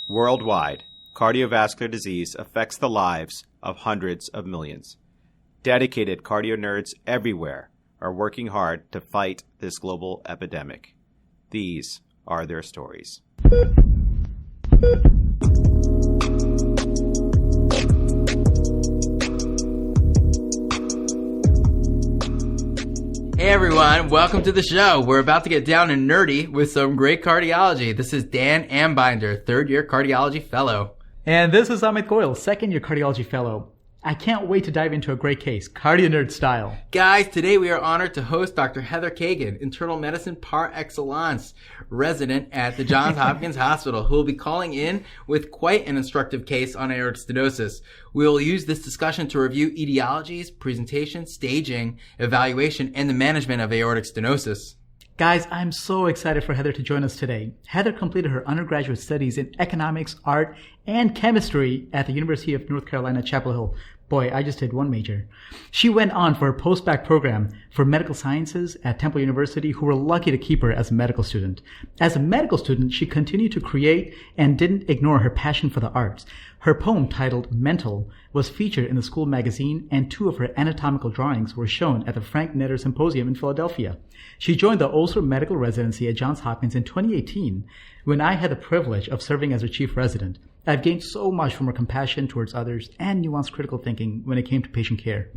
Worldwide, cardiovascular disease affects the lives of hundreds of millions. Dedicated CardioNerds everywhere are working hard to fight this global epidemic. These are their stories. Hey everyone, welcome to the show. We're about to get down and nerdy with some great cardiology. This is Dan Ambinder, third-year cardiology fellow. And this is Amit Goyal, second-year cardiology fellow. I can't wait to dive into a great case, CardioNerd style. Guys, today we are honored to host Dr. Heather Kagan, internal medicine par excellence, resident at the Johns Hopkins Hospital, who will be calling in with quite an instructive case on aortic stenosis. We will use this discussion to review etiologies, presentation, staging, evaluation, and the management of aortic stenosis. Guys, I'm so excited for Heather to join us today. Heather completed her undergraduate studies in economics, art, and chemistry at the University of North Carolina, Chapel Hill. Boy, I just did one major. She went on for a post-bac program for medical sciences at Temple University, who were lucky to keep her as a medical student. As a medical student, she continued to create and didn't ignore her passion for the arts. Her poem titled Mental was featured in the school magazine, and 2 of her anatomical drawings were shown at the Frank Netter Symposium in Philadelphia. She joined the Ulcer Medical Residency at Johns Hopkins in 2018 when I had the privilege of serving as her chief resident. I've gained so much from her compassion towards others and nuanced critical thinking when it came to patient care.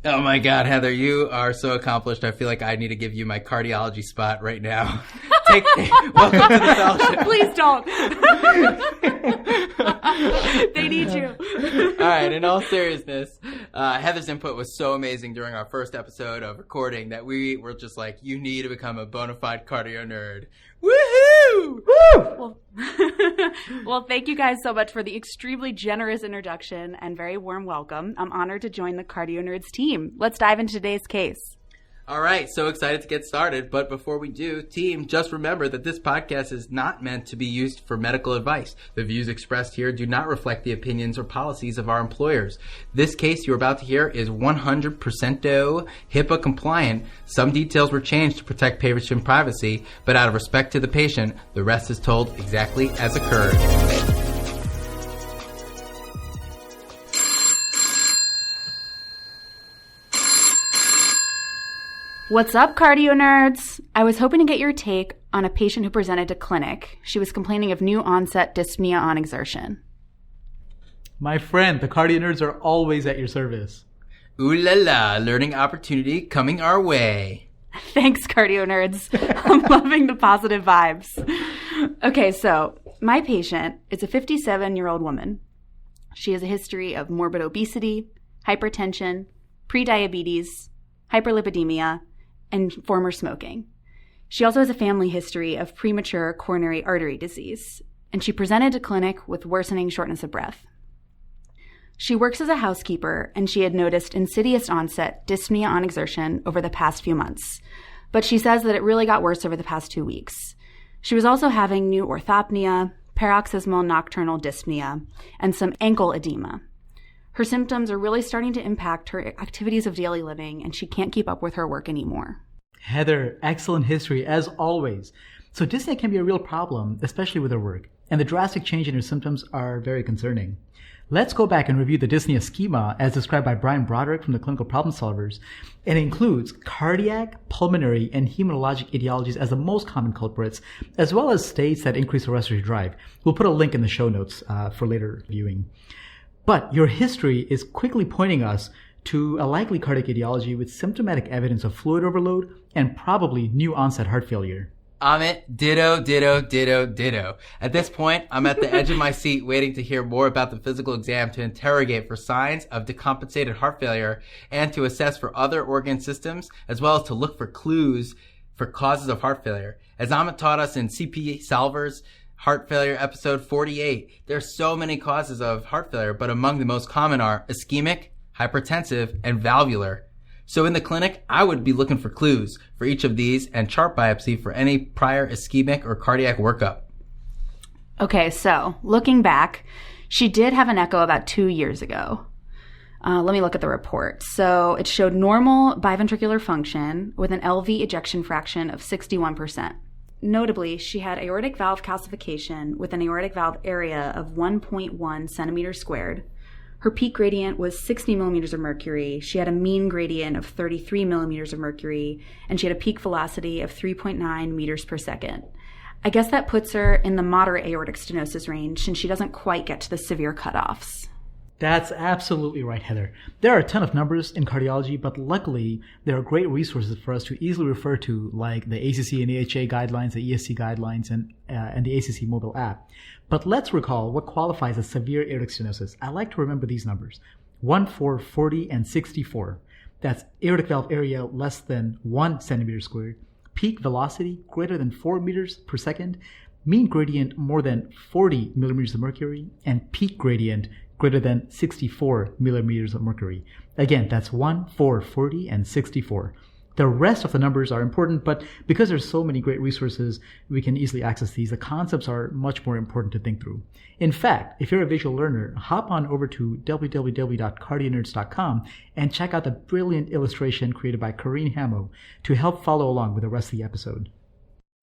Oh my God, Heather, you are so accomplished. I feel like I need to give you my cardiology spot right now. Welcome to the fellowship. Please don't. They need you. All right, in all seriousness, Heather's input was so amazing during our first episode of recording that we were just like, you need to become a bona fide cardio nerd. Woohoo! Woo! Well, thank you guys so much for the extremely generous introduction and very warm welcome. I'm honored to join the CardioNerds team. Let's dive into today's case. All right, so excited to get started. But before we do, team, just remember that this podcast is not meant to be used for medical advice. The views expressed here do not reflect the opinions or policies of our employers. This case you're about to hear is 100% HIPAA compliant. Some details were changed to protect patient privacy, but out of respect to the patient, the rest is told exactly as occurred. What's up, cardio nerds? I was hoping to get your take on a patient who presented to clinic. She was complaining of new onset dyspnea on exertion. My friend, the CardioNerds are always at your service. Ooh la la, learning opportunity coming our way. Thanks, cardio nerds. I'm loving the positive vibes. Okay, so my patient is a 57-year-old woman. She has a history of morbid obesity, hypertension, prediabetes, hyperlipidemia, and former smoking. She also has a family history of premature coronary artery disease, and she presented to clinic with worsening shortness of breath. She works as a housekeeper, and she had noticed insidious onset dyspnea on exertion over the past few months, but she says that it really got worse over the past 2 weeks. She was also having new orthopnea, paroxysmal nocturnal dyspnea, and some ankle edema. Her symptoms are really starting to impact her activities of daily living, and she can't keep up with her work anymore. Heather, excellent history as always. So dyspnea can be a real problem, especially with her work, and the drastic change in her symptoms are very concerning. Let's go back and review the dyspnea schema as described by Brian Broderick from the Clinical Problem Solvers. It includes cardiac, pulmonary, and hematologic etiologies as the most common culprits, as well as states that increase the respiratory drive. We'll put a link in the show notes for later viewing. But your history is quickly pointing us to a likely cardiac etiology with symptomatic evidence of fluid overload and probably new onset heart failure. Amit, ditto, ditto, ditto, ditto. At this point, I'm at the edge of my seat waiting to hear more about the physical exam to interrogate for signs of decompensated heart failure and to assess for other organ systems, as well as to look for clues for causes of heart failure. As Amit taught us in CP Salver's Heart Failure episode 48, there are so many causes of heart failure, but among the most common are ischemic, hypertensive, and valvular. So in the clinic, I would be looking for clues for each of these and chart biopsy for any prior ischemic or cardiac workup. Okay, so looking back, she did have an echo about 2 years ago. Let me look at the report. So it showed normal biventricular function with an LV ejection fraction of 61%. Notably, she had aortic valve calcification with an aortic valve area of 1.1 centimeters squared. Her peak gradient was 60 millimeters of mercury. She had a mean gradient of 33 millimeters of mercury, and she had a peak velocity of 3.9 meters per second. I guess that puts her in the moderate aortic stenosis range, since she doesn't quite get to the severe cutoffs. That's absolutely right, Heather. There are a ton of numbers in cardiology, but luckily there are great resources for us to easily refer to, like the ACC and AHA guidelines, the ESC guidelines, and the ACC mobile app. But let's recall what qualifies as severe aortic stenosis. I like to remember these numbers: 1, 4, 40, and 64. That's aortic valve area less than 1 centimeter squared, peak velocity greater than 4 meters per second, mean gradient more than 40 millimeters of mercury, and peak gradient greater than 64 millimeters of mercury. Again, that's 1, 4, 40, and 64. The rest of the numbers are important, but because there's so many great resources, we can easily access these. The concepts are much more important to think through. In fact, if you're a visual learner, hop on over to www.cardionerds.com and check out the brilliant illustration created by Corrine Hamo to help follow along with the rest of the episode.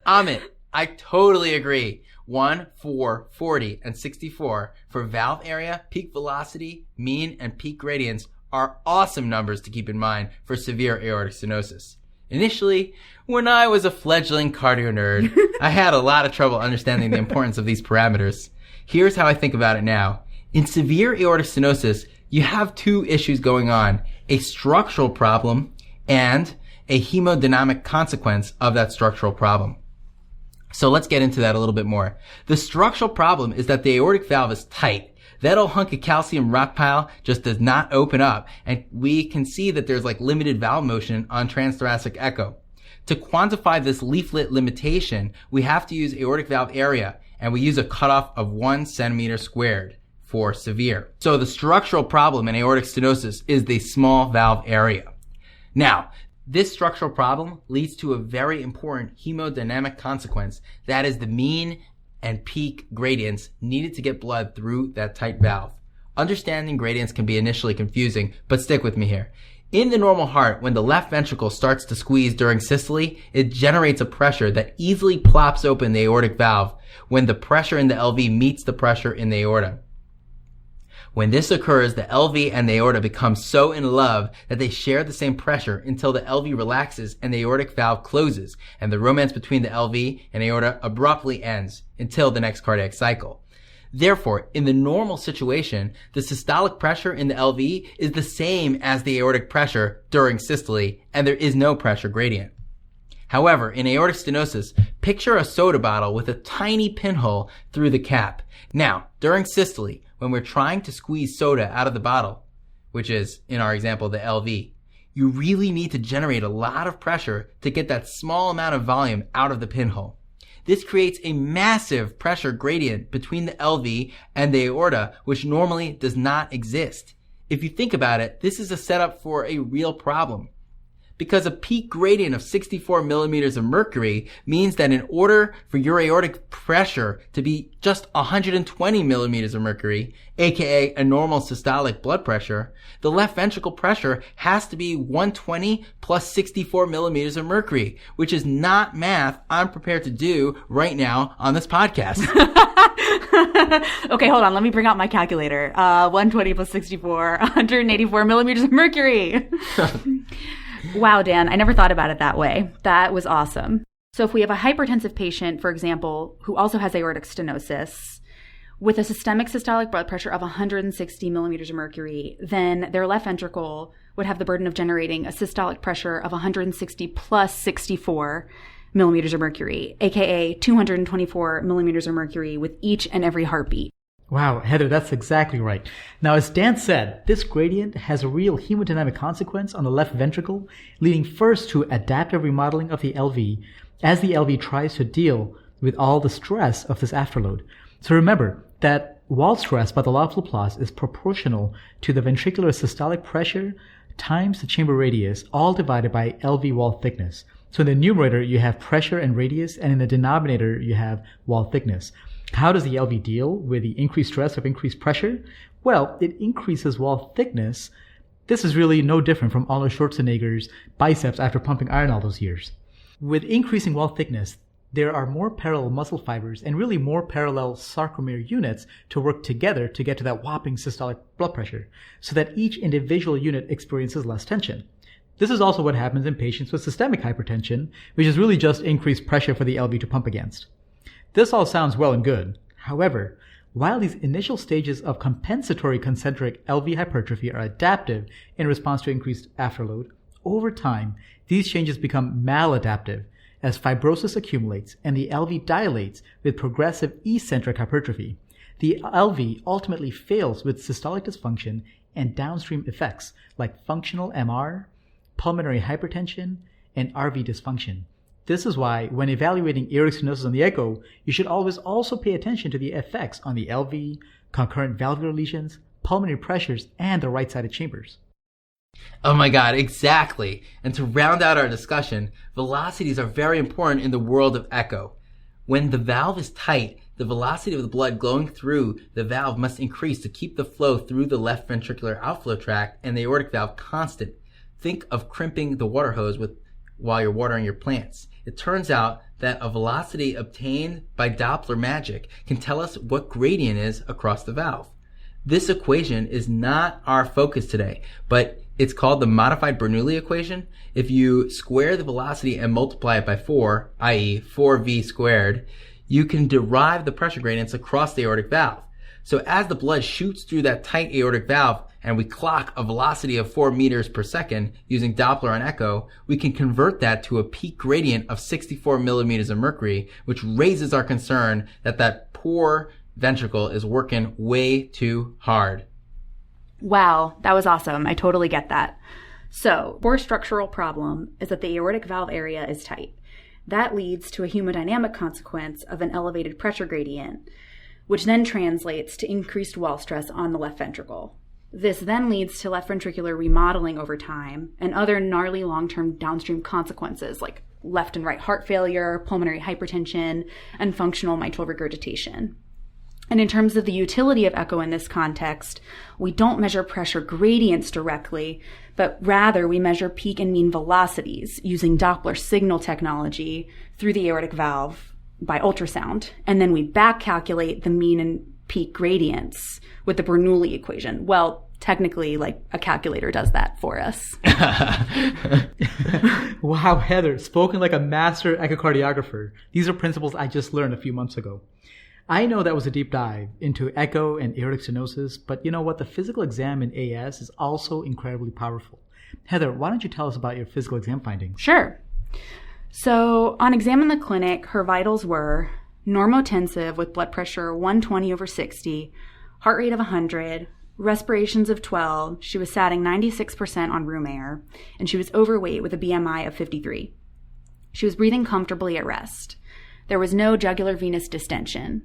Amit, I totally agree. 1, 4, 40, and 64 for valve area, peak velocity, mean, and peak gradients are awesome numbers to keep in mind for severe aortic stenosis. Initially, when I was a fledgling cardio nerd, I had a lot of trouble understanding the importance of these parameters. Here's how I think about it now. In severe aortic stenosis, you have two issues going on: a structural problem and a hemodynamic consequence of that structural problem. So let's get into that a little bit more. The structural problem is that the aortic valve is tight. That old hunk of calcium rock pile just does not open up, and we can see that there's like limited valve motion on transthoracic echo. To quantify this leaflet limitation, we have to use aortic valve area, and we use a cutoff of 1 centimeter squared for severe. So the structural problem in aortic stenosis is the small valve area. Now, this structural problem leads to a very important hemodynamic consequence. That is the mean and peak gradients needed to get blood through that tight valve. Understanding gradients can be initially confusing, but stick with me here. In the normal heart, when the left ventricle starts to squeeze during systole, it generates a pressure that easily plops open the aortic valve when the pressure in the LV meets the pressure in the aorta. When this occurs, the LV and the aorta become so in love that they share the same pressure until the LV relaxes and the aortic valve closes, and the romance between the LV and aorta abruptly ends until the next cardiac cycle. Therefore, in the normal situation, the systolic pressure in the LV is the same as the aortic pressure during systole, and there is no pressure gradient. However, in aortic stenosis, picture a soda bottle with a tiny pinhole through the cap. Now, during systole, when we're trying to squeeze soda out of the bottle, which is, in our example, the LV, you really need to generate a lot of pressure to get that small amount of volume out of the pinhole. This creates a massive pressure gradient between the LV and the aorta, which normally does not exist. If you think about it, this is a setup for a real problem. Because a peak gradient of 64 millimeters of mercury means that in order for your aortic pressure to be just 120 millimeters of mercury, aka a normal systolic blood pressure, the left ventricle pressure has to be 120 plus 64 millimeters of mercury, which is not math I'm prepared to do right now on this podcast. Okay, hold on. Let me bring out my calculator. 120 plus 64, 184 millimeters of mercury. Wow, Dan, I never thought about it that way. That was awesome. So if we have a hypertensive patient, for example, who also has aortic stenosis, with a systemic systolic blood pressure of 160 millimeters of mercury, then their left ventricle would have the burden of generating a systolic pressure of 160 plus 64 millimeters of mercury, aka 224 millimeters of mercury with each and every heartbeat. Wow, Heather, that's exactly right. Now, as Dan said, this gradient has a real hemodynamic consequence on the left ventricle, leading first to adaptive remodeling of the LV as the LV tries to deal with all the stress of this afterload. So remember that wall stress by the law of Laplace is proportional to the ventricular systolic pressure times the chamber radius, all divided by LV wall thickness. So in the numerator, you have pressure and radius, and in the denominator, you have wall thickness. How does the LV deal with the increased stress of increased pressure? Well, it increases wall thickness. This is really no different from Arnold Schwarzenegger's biceps after pumping iron all those years. With increasing wall thickness, there are more parallel muscle fibers and really more parallel sarcomere units to work together to get to that whopping systolic blood pressure, so that each individual unit experiences less tension. This is also what happens in patients with systemic hypertension, which is really just increased pressure for the LV to pump against. This all sounds well and good. However, while these initial stages of compensatory concentric LV hypertrophy are adaptive in response to increased afterload, over time, these changes become maladaptive as fibrosis accumulates and the LV dilates with progressive eccentric hypertrophy. The LV ultimately fails with systolic dysfunction and downstream effects like functional MR, pulmonary hypertension, and RV dysfunction. This is why, when evaluating aortic stenosis on the echo, you should always also pay attention to the effects on the LV, concurrent valvular lesions, pulmonary pressures, and the right-sided chambers. Oh my God, exactly. And to round out our discussion, velocities are very important in the world of echo. When the valve is tight, the velocity of the blood going through the valve must increase to keep the flow through the left ventricular outflow tract and the aortic valve constant. Think of crimping the water hose while you're watering your plants. It turns out that a velocity obtained by Doppler magic can tell us what gradient is across the valve. This equation is not our focus today, but it's called the modified Bernoulli equation. If you square the velocity and multiply it by 4, i.e. 4v squared, you can derive the pressure gradients across the aortic valve. So as the blood shoots through that tight aortic valve and we clock a velocity of 4 meters per second using Doppler on echo, we can convert that to a peak gradient of 64 millimeters of mercury, which raises our concern that poor ventricle is working way too hard. Wow, that was awesome. I totally get that. So, core structural problem is that the aortic valve area is tight. That leads to a hemodynamic consequence of an elevated pressure gradient, which then translates to increased wall stress on the left ventricle. This then leads to left ventricular remodeling over time and other gnarly long-term downstream consequences like left and right heart failure, pulmonary hypertension, and functional mitral regurgitation. And in terms of the utility of echo in this context, we don't measure pressure gradients directly, but rather we measure peak and mean velocities using Doppler signal technology through the aortic valve by ultrasound. And then we back calculate the mean and peak gradients with the Bernoulli equation. Well, technically, like a calculator does that for us. Wow, Heather, spoken like a master echocardiographer. These are principles I just learned a few months ago. I know that was a deep dive into echo and aortic stenosis, but you know what? The physical exam in AS is also incredibly powerful. Heather, why don't you tell us about your physical exam findings? Sure. So on exam in the clinic, her vitals were normotensive with blood pressure 120/60, heart rate of 100, respirations of 12. She was satting 96% on room air, and she was overweight with a BMI of 53. She was breathing comfortably at rest. There was no jugular venous distension.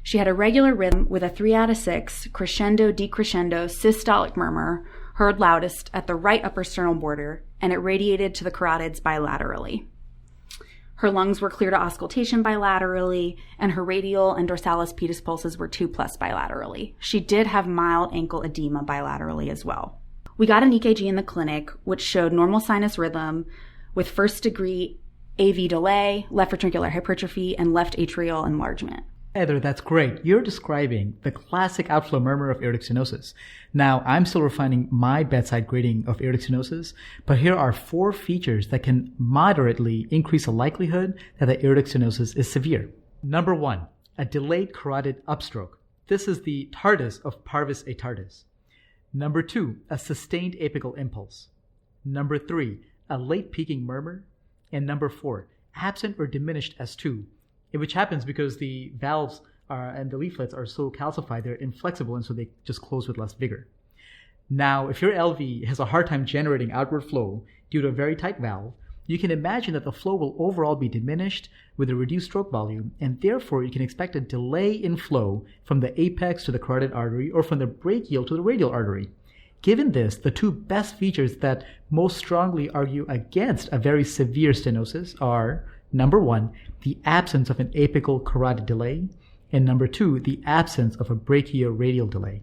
She had a regular rhythm with a 3 out of 6 crescendo-decrescendo systolic murmur, heard loudest at the right upper sternal border, and it radiated to the carotids bilaterally. Her lungs were clear to auscultation bilaterally, and her radial and dorsalis pedis pulses were 2+ bilaterally. She did have mild ankle edema bilaterally as well. We got an EKG in the clinic, which showed normal sinus rhythm with first-degree AV delay, left ventricular hypertrophy, and left atrial enlargement. Heather, that's great. You're describing the classic outflow murmur of aortic stenosis. Now, I'm still refining my bedside grading of aortic stenosis, but here are 4 features that can moderately increase the likelihood that the aortic stenosis is severe. Number 1, a delayed carotid upstroke. This is the tardus of parvis a tardus. Number 2, a sustained apical impulse. Number 3, a late peaking murmur. And number 4, absent or diminished S2, which happens because the valves and the leaflets are so calcified, they're inflexible, and so they just close with less vigor. Now, if your LV has a hard time generating outward flow due to a very tight valve, you can imagine that the flow will overall be diminished with a reduced stroke volume, and therefore you can expect a delay in flow from the apex to the carotid artery or from the brachial to the radial artery. Given this, the 2 best features that most strongly argue against a very severe stenosis are, number 1, the absence of an apical carotid delay, and number 2, the absence of a brachioradial delay.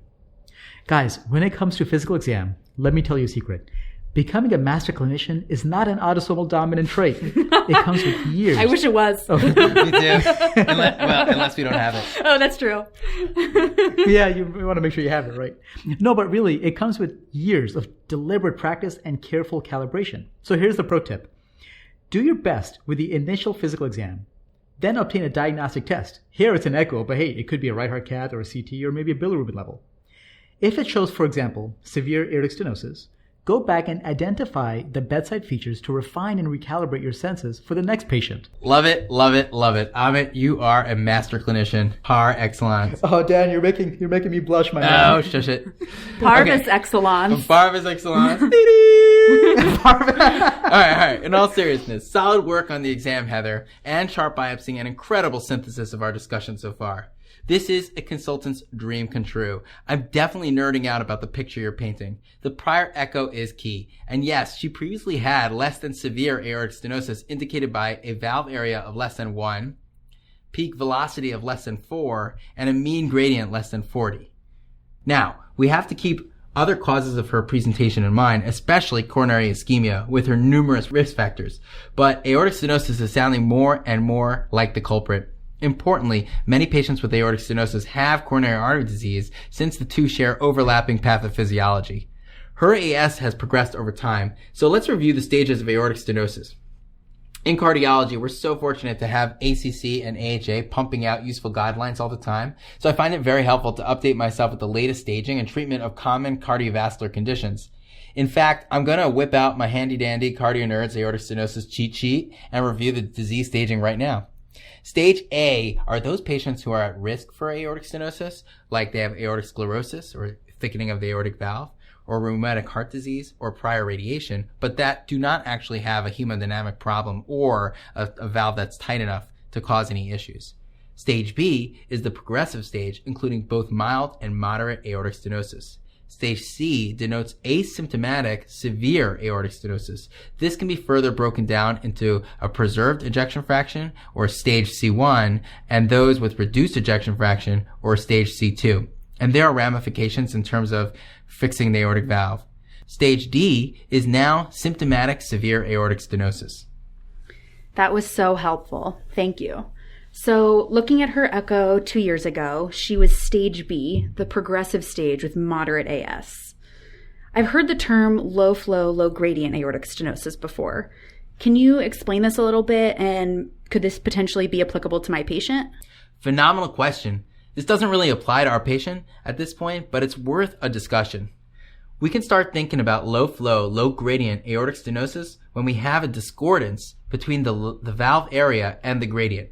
Guys, when it comes to physical exam, let me tell you a secret. Becoming a master clinician is not an autosomal dominant trait. It comes with years. I wish it was. Me too. Unless we don't have it. Oh, that's true. Yeah, you want to make sure you have it, right? No, but really, it comes with years of deliberate practice and careful calibration. So here's the pro tip. Do your best with the initial physical exam. Then obtain a diagnostic test. Here it's an echo, but hey, it could be a right heart cath or a CT or maybe a bilirubin level. If it shows, for example, severe aortic stenosis, go back and identify the bedside features to refine and recalibrate your senses for the next patient. Love it, love it, love it. Amit, you are a master clinician par excellence. Oh, Dan, you're making me blush, my man. Oh, shush it. Parvis excellence. Parvis excellence. All right. In all seriousness, solid work on the exam, Heather, and chart biopsying an incredible synthesis of our discussion so far. This is a consultant's dream come true. I'm definitely nerding out about the picture you're painting. The prior echo is key. And yes, she previously had less than severe aortic stenosis indicated by a valve area of less than 1, peak velocity of less than 4, and a mean gradient less than 40. Now, we have to keep other causes of her presentation in mind, especially coronary ischemia with her numerous risk factors. But aortic stenosis is sounding more and more like the culprit. Importantly, many patients with aortic stenosis have coronary artery disease since the two share overlapping pathophysiology. Her AS has progressed over time, so let's review the stages of aortic stenosis. In cardiology, we're so fortunate to have ACC and AHA pumping out useful guidelines all the time, so I find it very helpful to update myself with the latest staging and treatment of common cardiovascular conditions. In fact, I'm going to whip out my handy-dandy CardioNerds aortic stenosis cheat sheet and review the disease staging right now. Stage A are those patients who are at risk for aortic stenosis, like they have aortic sclerosis or thickening of the aortic valve, or rheumatic heart disease, or prior radiation, but that do not actually have a hemodynamic problem or a valve that's tight enough to cause any issues. Stage B is the progressive stage, including both mild and moderate aortic stenosis. Stage C denotes asymptomatic severe aortic stenosis. This can be further broken down into a preserved ejection fraction, or stage C1, and those with reduced ejection fraction, or stage C2. And there are ramifications in terms of fixing the aortic valve. Stage D is now symptomatic severe aortic stenosis. That was so helpful. Thank you. So looking at her echo 2 years ago, she was stage B, the progressive stage with moderate AS. I've heard the term low flow, low gradient aortic stenosis before. Can you explain this a little bit, and could this potentially be applicable to my patient? Phenomenal question. This doesn't really apply to our patient at this point, but it's worth a discussion. We can start thinking about low flow, low gradient aortic stenosis when we have a discordance between the valve area and the gradient.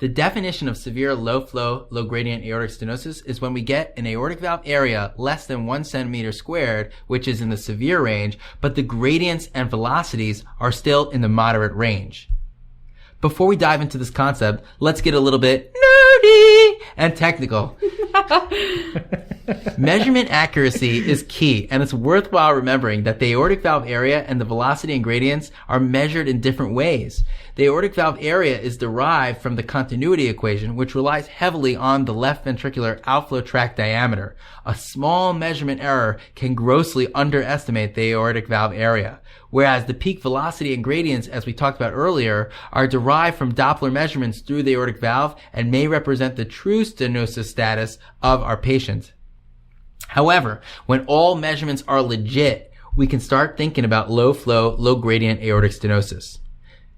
The definition of severe low flow, low gradient aortic stenosis is when we get an aortic valve area less than 1 centimeter squared, which is in the severe range, but the gradients and velocities are still in the moderate range. Before we dive into this concept, let's get a little bit nerdy and technical. Measurement accuracy is key, and it's worthwhile remembering that the aortic valve area and the velocity and gradients are measured in different ways. The aortic valve area is derived from the continuity equation, which relies heavily on the left ventricular outflow tract diameter. A small measurement error can grossly underestimate the aortic valve area, whereas the peak velocity and gradients, as we talked about earlier, are derived from Doppler measurements through the aortic valve and may represent the true stenosis status of our patient. However, when all measurements are legit, we can start thinking about low flow, low gradient aortic stenosis.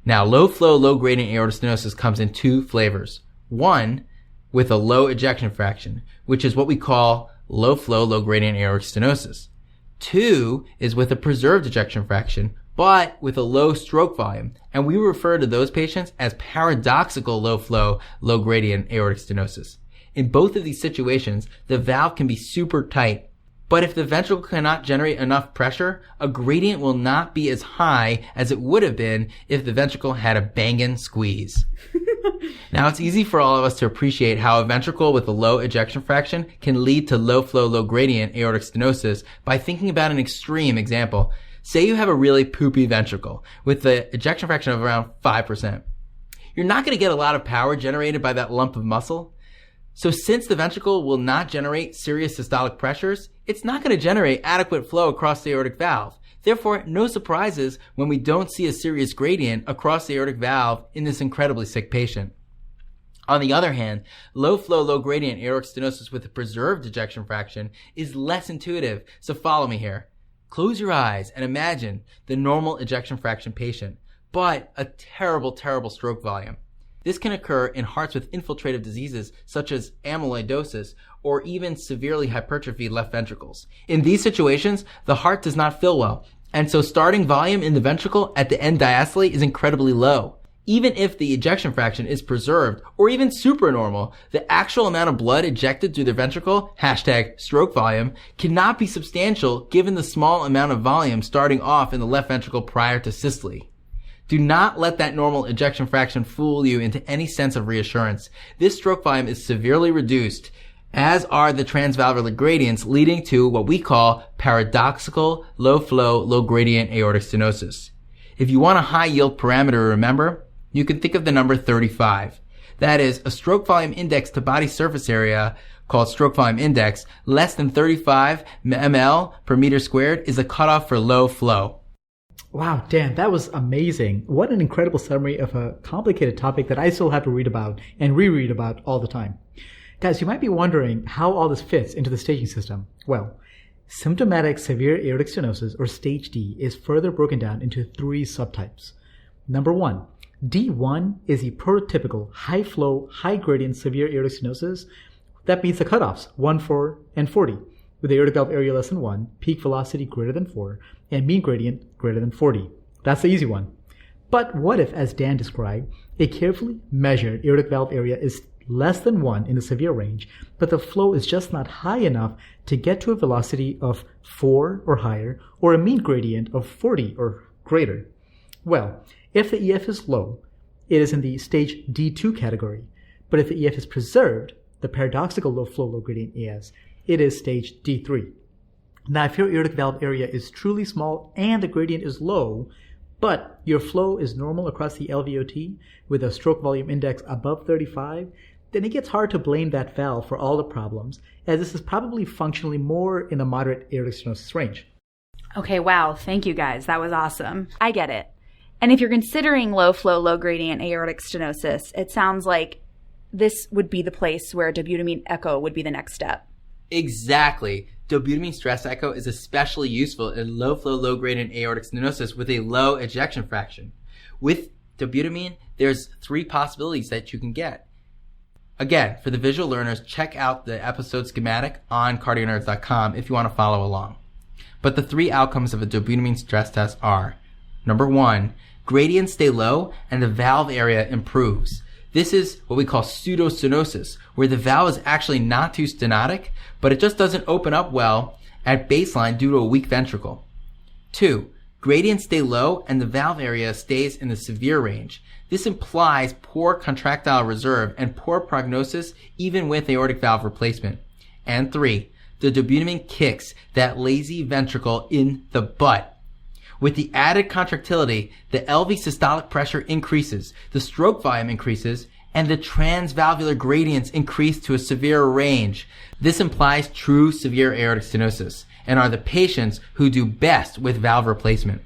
Now, low flow, low gradient aortic stenosis comes in two flavors. One, with a low ejection fraction, which is what we call low flow, low gradient aortic stenosis. Two is with a preserved ejection fraction, but with a low stroke volume. And we refer to those patients as paradoxical low flow, low gradient aortic stenosis. In both of these situations, the valve can be super tight. But if the ventricle cannot generate enough pressure, a gradient will not be as high as it would have been if the ventricle had a bangin' squeeze. Now, it's easy for all of us to appreciate how a ventricle with a low ejection fraction can lead to low flow, low gradient aortic stenosis by thinking about an extreme example. Say you have a really poopy ventricle with the ejection fraction of around 5%. You're not going to get a lot of power generated by that lump of muscle. So since the ventricle will not generate serious systolic pressures, it's not going to generate adequate flow across the aortic valve. Therefore, no surprises when we don't see a serious gradient across the aortic valve in this incredibly sick patient. On the other hand, low flow, low gradient aortic stenosis with a preserved ejection fraction is less intuitive, so follow me here. Close your eyes and imagine the normal ejection fraction patient, but a terrible, terrible stroke volume. This can occur in hearts with infiltrative diseases such as amyloidosis or even severely hypertrophied left ventricles. In these situations, the heart does not fill well, and so starting volume in the ventricle at the end diastole is incredibly low. Even if the ejection fraction is preserved or even supernormal, the actual amount of blood ejected through the ventricle, #stroke volume, cannot be substantial given the small amount of volume starting off in the left ventricle prior to systole. Do not let that normal ejection fraction fool you into any sense of reassurance. This stroke volume is severely reduced, as are the transvalvular gradients, leading to what we call paradoxical low flow, low gradient aortic stenosis. If you want a high yield parameter to remember, you can think of the number 35. That is, a stroke volume index to body surface area, called stroke volume index, less than 35 ml per meter squared is a cutoff for low flow. Wow, Dan, that was amazing. What an incredible summary of a complicated topic that I still have to read about and reread about all the time. Guys, you might be wondering how all this fits into the staging system. Well, symptomatic severe aortic stenosis, or stage D, is further broken down into 3 subtypes. Number 1, D1 is a prototypical high-flow, high-gradient severe aortic stenosis that meets the cutoffs 1, 4, and 40, with aortic valve area less than 1, peak velocity greater than 4, and mean gradient greater than 40. That's the easy one. But what if, as Dan described, a carefully measured aortic valve area is less than 1 in the severe range, but the flow is just not high enough to get to a velocity of 4 or higher, or a mean gradient of 40 or greater? Well, if the EF is low, it is in the stage D2 category. But if the EF is preserved, the paradoxical low flow, low gradient AS, it is stage D3. Now, if your aortic valve area is truly small and the gradient is low, but your flow is normal across the LVOT with a stroke volume index above 35, then it gets hard to blame that valve for all the problems, as this is probably functionally more in the moderate aortic stenosis range. Okay, wow. Thank you, guys. That was awesome. I get it. And if you're considering low flow, low gradient aortic stenosis, it sounds like this would be the place where dobutamine echo would be the next step. Exactly. Dobutamine stress echo is especially useful in low flow, low gradient aortic stenosis with a low ejection fraction. With dobutamine, there's 3 possibilities that you can get. Again, for the visual learners, check out the episode schematic on CardioNerds.com if you want to follow along. But the 3 outcomes of a dobutamine stress test are: number 1, gradients stay low and the valve area improves. This is what we call pseudostenosis, where the valve is actually not too stenotic, but it just doesn't open up well at baseline due to a weak ventricle. 2, gradients stay low and the valve area stays in the severe range. This implies poor contractile reserve and poor prognosis even with aortic valve replacement. And 3, the dobutamine kicks that lazy ventricle in the butt. With the added contractility, the LV systolic pressure increases, the stroke volume increases, and the transvalvular gradients increase to a severe range. This implies true severe aortic stenosis and are the patients who do best with valve replacement.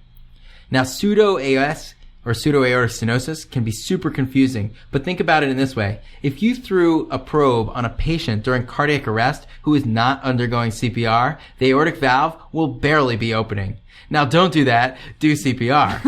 Now, pseudo-AS or pseudo-aortic stenosis can be super confusing, but think about it in this way. If you threw a probe on a patient during cardiac arrest who is not undergoing CPR, the aortic valve will barely be opening. Now, don't do that. Do CPR.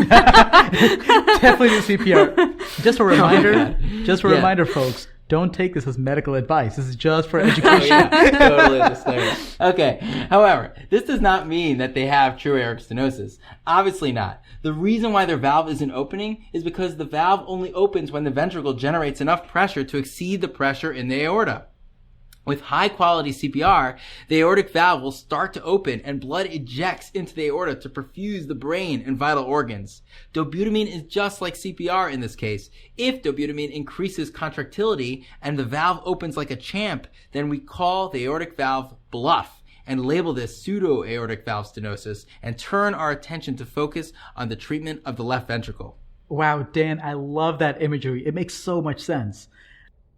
Definitely do CPR. Just a reminder, folks, don't take this as medical advice. This is just for education. Totally understand. Okay. However, this does not mean that they have true aortic stenosis. Obviously not. The reason why their valve isn't opening is because the valve only opens when the ventricle generates enough pressure to exceed the pressure in the aorta. With high-quality CPR, the aortic valve will start to open and blood ejects into the aorta to perfuse the brain and vital organs. Dobutamine is just like CPR in this case. If dobutamine increases contractility and the valve opens like a champ, then we call the aortic valve bluff and label this pseudo-aortic valve stenosis and turn our attention to focus on the treatment of the left ventricle. Wow, Dan, I love that imagery. It makes so much sense.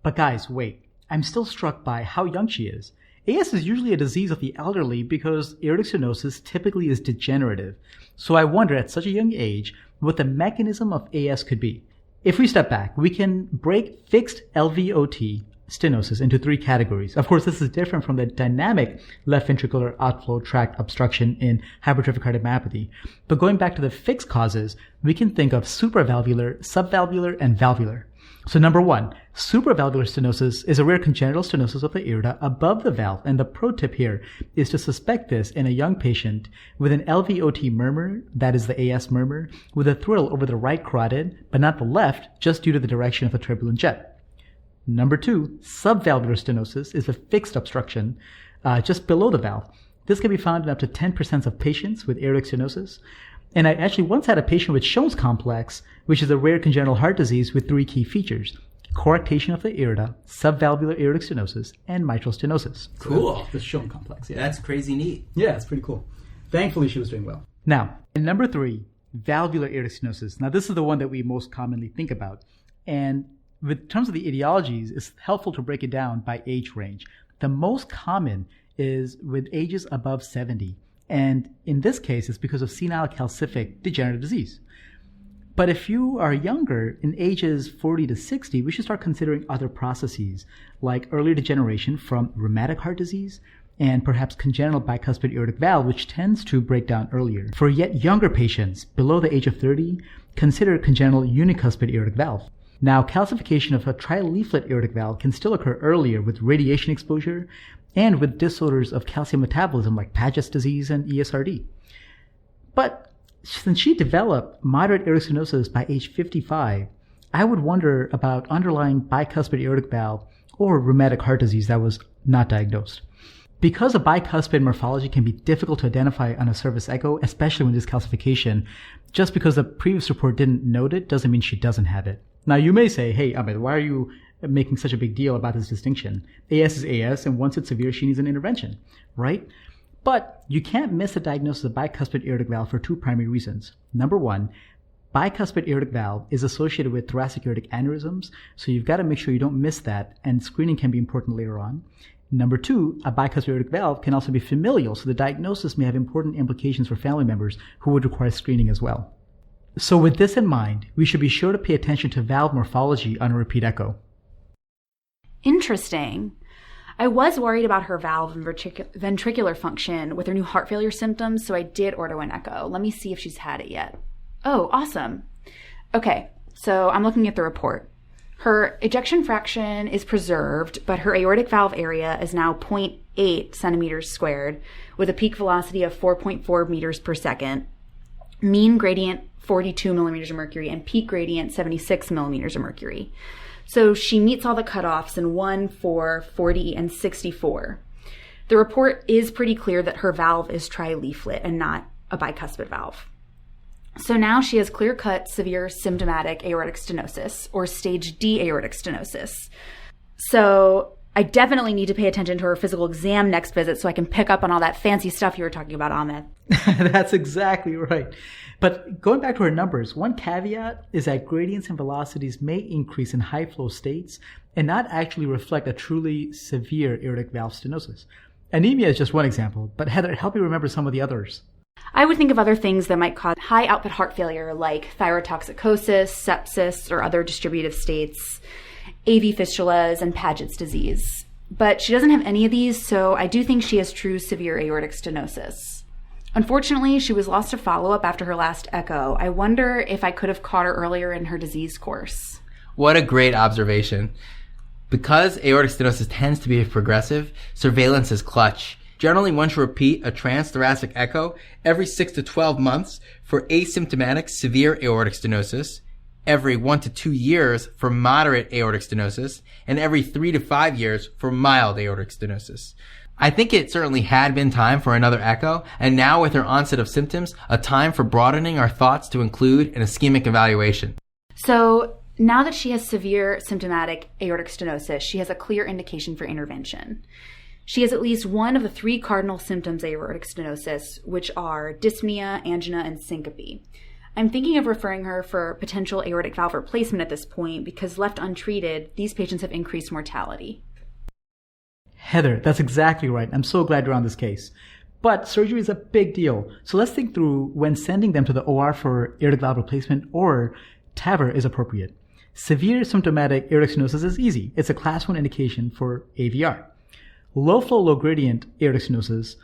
But guys, wait. I'm still struck by how young she is. AS is usually a disease of the elderly because aortic stenosis typically is degenerative. So I wonder at such a young age what the mechanism of AS could be. If we step back, we can break fixed LVOT stenosis into three categories. Of course, this is different from the dynamic left ventricular outflow tract obstruction in hypertrophic cardiomyopathy. But going back to the fixed causes, we can think of supravalvular, subvalvular, and valvular. So number one, supravalvular stenosis is a rare congenital stenosis of the aorta above the valve, and the pro tip here is to suspect this in a young patient with an LVOT murmur, that is the AS murmur, with a thrill over the right carotid, but not the left, just due to the direction of the turbulent jet. Number two, subvalvular stenosis is a fixed obstruction just below the valve. This can be found in up to 10% of patients with aortic stenosis. And I actually once had a patient with Shone's complex, which is a rare congenital heart disease with three key features: coarctation of the aorta, subvalvular aortic stenosis, and mitral stenosis. Cool. The Shone complex, yeah. That's crazy neat. Yeah, it's pretty cool. Thankfully, she was doing well. Now, in number three, valvular aortic stenosis. Now, this is the one that we most commonly think about. And in terms of the etiologies, it's helpful to break it down by age range. The most common is with ages above 70. And in this case, it's because of senile calcific degenerative disease. But if you are younger, in ages 40 to 60, we should start considering other processes like early degeneration from rheumatic heart disease and perhaps congenital bicuspid aortic valve, which tends to break down earlier. For yet younger patients below the age of 30, consider congenital unicuspid aortic valve. Now, calcification of a trileaflet aortic valve can still occur earlier with radiation exposure and with disorders of calcium metabolism like Paget's disease and ESRD. But since she developed moderate aortic stenosis by age 55, I would wonder about underlying bicuspid aortic valve or rheumatic heart disease that was not diagnosed. Because a bicuspid morphology can be difficult to identify on a surface echo, especially when there's calcification, just because the previous report didn't note it doesn't mean she doesn't have it. Now, you may say, hey, Amit, why are you making such a big deal about this distinction? AS is AS, and once it's severe, she needs an intervention, right? But you can't miss the diagnosis of bicuspid aortic valve for two primary reasons. Number one, bicuspid aortic valve is associated with thoracic aortic aneurysms, so you've got to make sure you don't miss that, and screening can be important later on. Number two, a bicuspid aortic valve can also be familial, so the diagnosis may have important implications for family members who would require screening as well. So with this in mind, we should be sure to pay attention to valve morphology on a repeat echo. Interesting. I was worried about her valve and ventricular function with her new heart failure symptoms, so I did order an echo. Let me see if she's had it yet. Oh, awesome. Okay, so I'm looking at the report. Her ejection fraction is preserved, but her aortic valve area is now 0.8 centimeters squared with a peak velocity of 4.4 meters per second, mean gradient 42 millimeters of mercury, and peak gradient 76 millimeters of mercury. So she meets all the cutoffs in 1, 4, 40, and 64. The report is pretty clear that her valve is trileaflet and not a bicuspid valve. So now she has clear-cut severe symptomatic aortic stenosis, or stage D aortic stenosis. So I definitely need to pay attention to her physical exam next visit so I can pick up on all that fancy stuff you were talking about, Amit. That's exactly right. But going back to her numbers, one caveat is that gradients and velocities may increase in high flow states and not actually reflect a truly severe aortic valve stenosis. Anemia is just one example, but Heather, help me remember some of the others. I would think of other things that might cause high output heart failure like thyrotoxicosis, sepsis, or other distributive states, AV fistulas, and Paget's disease. But she doesn't have any of these, so I do think she has true severe aortic stenosis. Unfortunately, she was lost to follow-up after her last echo. I wonder if I could have caught her earlier in her disease course. What a great observation. Because aortic stenosis tends to be progressive, surveillance is clutch. Generally, one should repeat a transthoracic echo every 6 to 12 months for asymptomatic severe aortic stenosis, every 1 to 2 years for moderate aortic stenosis, and every 3 to 5 years for mild aortic stenosis. I think it certainly had been time for another echo, and now with her onset of symptoms, a time for broadening our thoughts to include an ischemic evaluation. So now that she has severe symptomatic aortic stenosis, she has a clear indication for intervention. She has at least one of the 3 cardinal symptoms of aortic stenosis, which are dyspnea, angina, and syncope. I'm thinking of referring her for potential aortic valve replacement at this point because left untreated, these patients have increased mortality. Heather, that's exactly right. I'm so glad you're on this case. But surgery is a big deal. So let's think through when sending them to the OR for aortic valve replacement or TAVR is appropriate. Severe symptomatic aortic stenosis is easy. It's a class 1 indication for AVR. Low flow, low gradient aortic stenosis,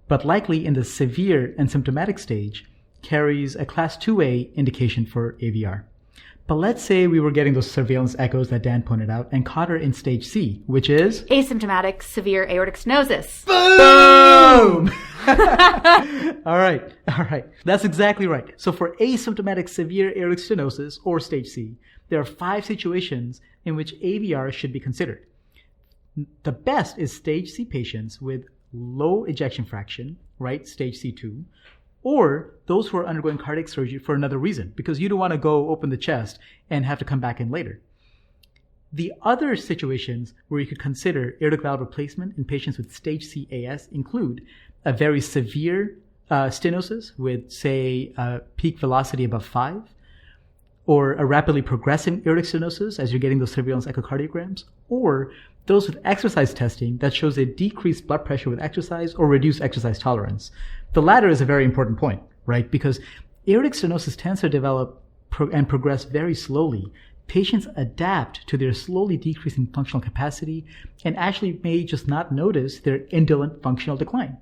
but likely in the severe and symptomatic stage, carries a class 2A indication for AVR. But let's say we were getting those surveillance echoes that Dan pointed out and caught her in stage C, which is asymptomatic severe aortic stenosis. Boom! All right. That's exactly right. So for asymptomatic severe aortic stenosis or stage C, there are 5 situations in which AVR should be considered. The best is stage C patients with low ejection fraction, right? Stage C2. Or those who are undergoing cardiac surgery for another reason, because you don't want to go open the chest and have to come back in later. The other situations where you could consider aortic valve replacement in patients with stage C AS include a very severe stenosis with, say, a peak velocity above 5, or a rapidly progressing aortic stenosis as you're getting those surveillance echocardiograms, or those with exercise testing that shows a decreased blood pressure with exercise or reduced exercise tolerance. The latter is a very important point, right? Because aortic stenosis tends to develop and progress very slowly. Patients adapt to their slowly decreasing functional capacity and actually may just not notice their indolent functional decline.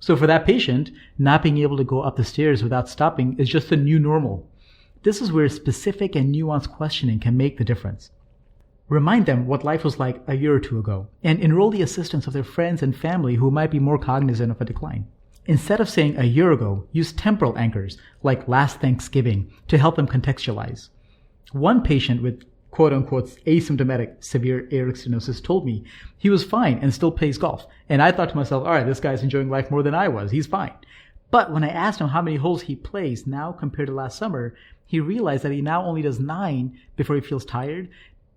So for that patient, not being able to go up the stairs without stopping is just the new normal. This is where specific and nuanced questioning can make the difference. Remind them what life was like a year or two ago, and enroll the assistance of their friends and family who might be more cognizant of a decline. Instead of saying a year ago, use temporal anchors like last Thanksgiving to help them contextualize. One patient with quote-unquote asymptomatic severe aortic stenosis told me he was fine and still plays golf. And I thought to myself, all right, this guy's enjoying life more than I was. He's fine. But when I asked him how many holes he plays now compared to last summer, he realized that he now only does 9 before he feels tired.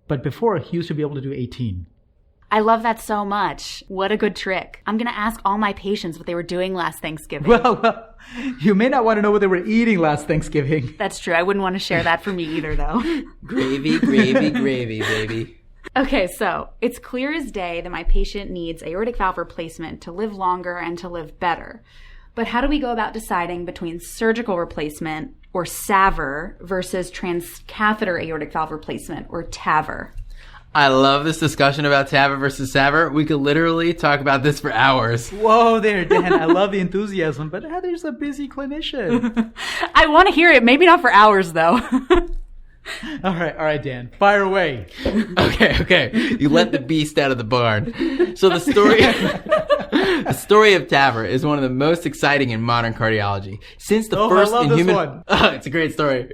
But before, he used to be able to do 18. I love that so much. What a good trick. I'm going to ask all my patients what they were doing last Thanksgiving. Well, you may not want to know what they were eating last Thanksgiving. That's true. I wouldn't want to share that for me either, though. Gravy, gravy, gravy, baby. Okay, so it's clear as day that my patient needs aortic valve replacement to live longer and to live better. But how do we go about deciding between surgical replacement, or SAVR, versus transcatheter aortic valve replacement, or TAVR? I love this discussion about TAVR versus SAVR. We could literally talk about this for hours. Whoa there, Dan. I love the enthusiasm, but Heather's a busy clinician. I want to hear it. Maybe not for hours, though. All right, Dan. Fire away. Okay. You let the beast out of the barn. So the story of TAVR is one of the most exciting in modern cardiology. Since the first I love in this human one. it's a great story.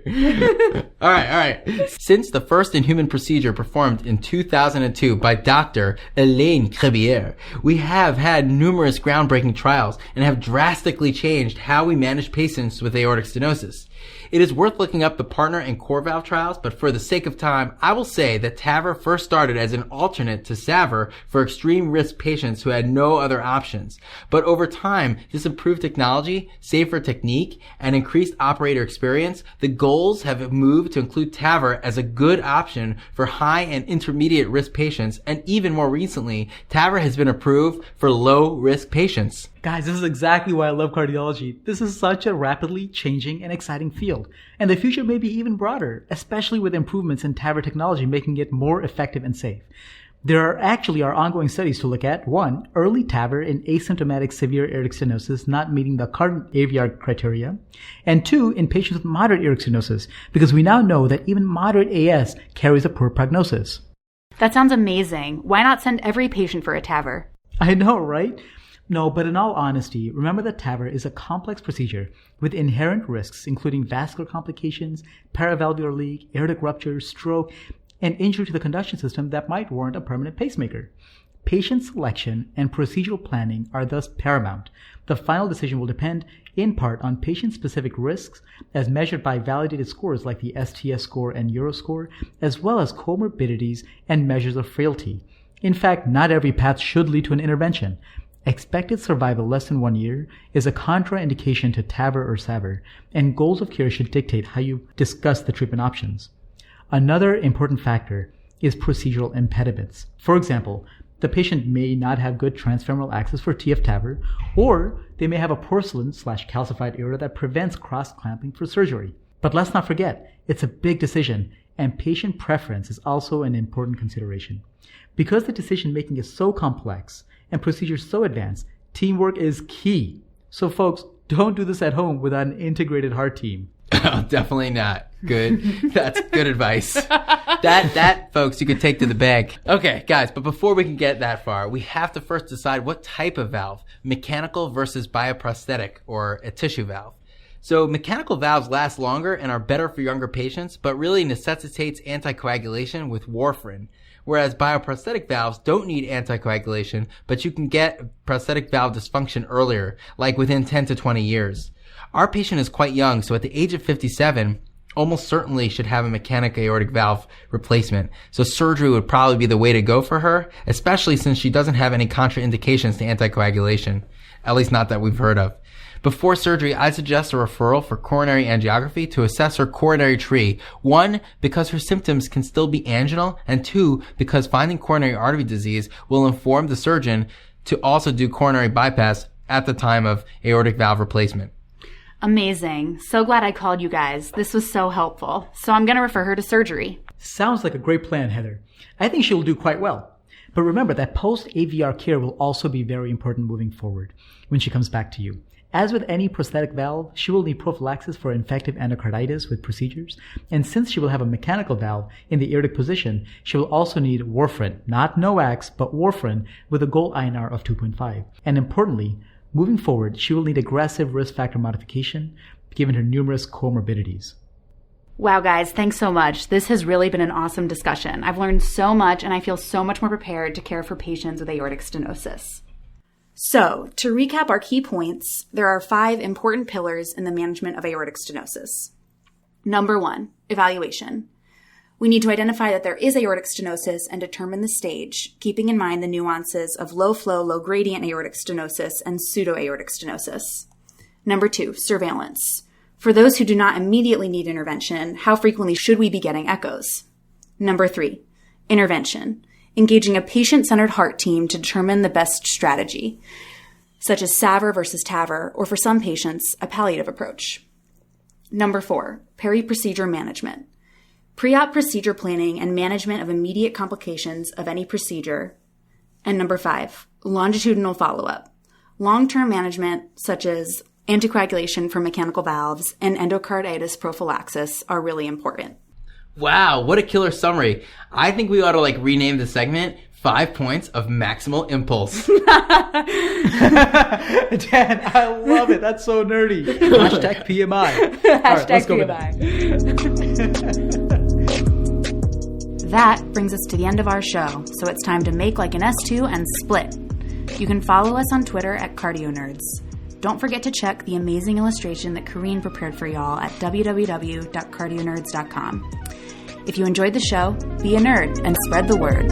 All right. Since the first in human procedure performed in 2002 by Dr. Elaine Crebière, we have had numerous groundbreaking trials and have drastically changed how we manage patients with aortic stenosis. It is worth looking up the partner and core valve trials, but for the sake of time, I will say that TAVR first started as an alternate to SAVR for extreme risk patients who had no other options. But over time, this improved technology, safer technique, and increased operator experience, the goals have moved to include TAVR as a good option for high and intermediate risk patients, and even more recently, TAVR has been approved for low risk patients. Guys, this is exactly why I love cardiology. This is such a rapidly changing and exciting field. And the future may be even broader, especially with improvements in TAVR technology making it more effective and safe. There are ongoing studies to look at. 1, early TAVR in asymptomatic severe aortic stenosis not meeting the current AVR criteria. And 2, in patients with moderate aortic stenosis, because we now know that even moderate AS carries a poor prognosis. That sounds amazing. Why not send every patient for a TAVR? I know, right? No, but in all honesty, remember that TAVR is a complex procedure with inherent risks, including vascular complications, paravalvular leak, aortic rupture, stroke, and injury to the conduction system that might warrant a permanent pacemaker. Patient selection and procedural planning are thus paramount. The final decision will depend, in part, on patient-specific risks as measured by validated scores like the STS score and Euroscore, as well as comorbidities and measures of frailty. In fact, not every path should lead to an intervention. Expected survival less than 1 year is a contraindication to TAVR or SAVR, and goals of care should dictate how you discuss the treatment options. Another important factor is procedural impediments. For example, The patient may not have good transfemoral access for TF-TAVR, or they may have a porcelain/calcified aorta that prevents cross-clamping for surgery. But let's not forget, it's a big decision, and patient preference is also an important consideration. Because the decision-making is so complex and procedures so advanced, teamwork is key. So folks, don't do this at home without an integrated heart team. Oh, definitely not. Good. That's good advice. That, folks, you can take to the bank. Okay, guys, but before we can get that far, we have to first decide what type of valve, mechanical versus bioprosthetic, or a tissue valve. So mechanical valves last longer and are better for younger patients, but really necessitates anticoagulation with warfarin. Whereas bioprosthetic valves don't need anticoagulation, but you can get prosthetic valve dysfunction earlier, like within 10 to 20 years. Our patient is quite young, so at the age of 57, almost certainly should have a mechanical aortic valve replacement. So surgery would probably be the way to go for her, especially since she doesn't have any contraindications to anticoagulation, at least not that we've heard of. Before surgery, I'd suggest a referral for coronary angiography to assess her coronary tree. 1, because her symptoms can still be anginal, and 2, because finding coronary artery disease will inform the surgeon to also do coronary bypass at the time of aortic valve replacement. Amazing. So glad I called you guys. This was so helpful. So I'm going to refer her to surgery. Sounds like a great plan, Heather. I think she will do quite well. But remember that post-AVR care will also be very important moving forward when she comes back to you. As with any prosthetic valve, she will need prophylaxis for infective endocarditis with procedures. And since she will have a mechanical valve in the aortic position, she will also need warfarin, not NOACs, but warfarin with a goal INR of 2.5. And importantly, moving forward, she will need aggressive risk factor modification given her numerous comorbidities. Wow, guys, thanks so much. This has really been an awesome discussion. I've learned so much, and I feel so much more prepared to care for patients with aortic stenosis. So, to recap our key points, there are 5 important pillars in the management of aortic stenosis. Number 1, evaluation. We need to identify that there is aortic stenosis and determine the stage, keeping in mind the nuances of low flow, low gradient aortic stenosis and pseudo-aortic stenosis. Number 2, surveillance. For those who do not immediately need intervention, how frequently should we be getting echoes? Number 3, intervention. Engaging a patient-centered heart team to determine the best strategy, such as SAVR versus TAVR, or for some patients, a palliative approach. Number 4, peri-procedure management. Pre-op procedure planning and management of immediate complications of any procedure. And number 5, longitudinal follow-up. Long-term management, such as anticoagulation for mechanical valves and endocarditis prophylaxis, are really important. Wow, what a killer summary. I think we ought to rename the segment 5 points of maximal impulse. Dan, I love it. That's so nerdy. Hashtag PMI. Hashtag PMI. That brings us to the end of our show, so it's time to make like an S2 and split. You can follow us on Twitter at CardioNerds. Don't forget to check the amazing illustration that Kareen prepared for y'all at www.cardionerds.com. If you enjoyed the show, be a nerd and spread the word.